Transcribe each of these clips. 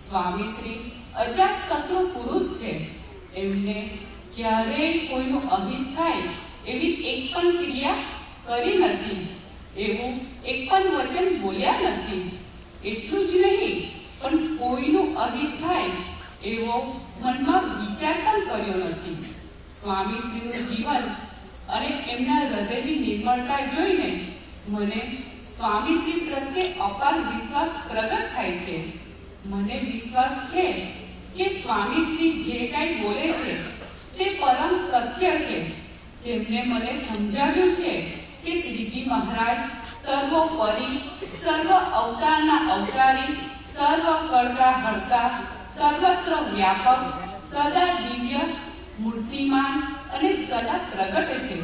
સ્વામી શ્રી અજાત શત્રુ પુરુષ છે. એમને ક્યારેય કોઈનું અહિત થાય એવી એક પણ ક્રિયા કરી નથી, એવું એક પણ વચન બોલ્યા નથી. એટલું જ નહીં, પણ કોઈનું અહિત થાય એવો મનમાં વિચાર પણ કર્યો નથી. સ્વામી શ્રીનું જીવન અને એમના હૃદયની નિર્મળતા જોઈને મને સ્વામી શ્રી પ્રત્યે અપાર વિશ્વાસ પ્રગટ થાય છે. મને વિશ્વાસ છે કે સ્વામી શ્રી જે કાંઈ બોલે છે તે પરમ સત્ય છે. તેમણે મને સમજાવ્યું છે કે શ્રીજી મહારાજ સર્વોપરી, સર્વ અવતારના અવતારી, સર્વ કરતા હરતા, સર્વત્ર વ્યાપક, સદા દિવ્ય, મૂર્તિમાન અને સદા પ્રગટ છે.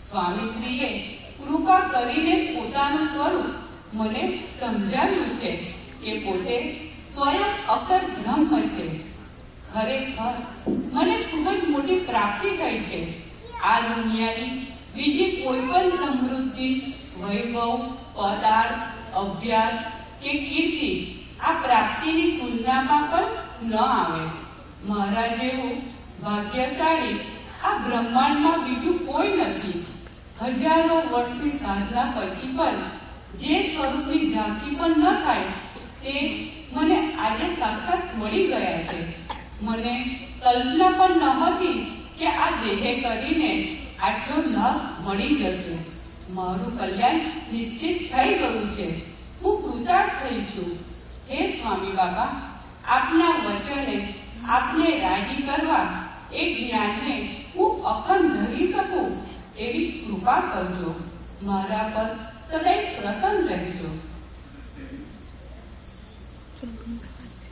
સ્વામીશ્રીએ કૃપા કરીને પોતાનું સ્વરૂપ મને સમજાવ્યું છે કે પોતે સ્વયં અક્ષર બ્રહ્મ છે. ખરેખર મને ખૂબ જ મોટી પ્રાપ્તિ થઈ છે. આ દુનિયાની બીજી કોઈ પણ સમૃદ્ધિ, વૈભવ, પદાર્થ, અભ્યાસ કે કીર્તિ આ પ્રાપ્તિની તુલનામાં પણ ન આવે. મારા જેવું ભાગ્યશાળી આ બ્રહ્માંડમાં બીજું કોઈ નથી. હજારો વર્ષની સાધના પછી પણ જે સ્વરૂપની ઝાંખી પણ ન થાય તે મને આજે સાક્ષાત મળી ગયા છે. મને કલ્પના પણ નહોતી કે આ દેહે કરીને આટલો લાભ મળી જશે. મારું કલ્યાણ નિશ્ચિત થઈ ગયું છે. હું કૃતાર્થ થઈ છું. હે સ્વામી બાબા, આપના વચને આપને રાજી કરવા એ જ્ઞાનને હું અખંડ ધરી શકું એવી કૃપા કરજો. મારા પર સદાય પ્રસન્ન રહેજો.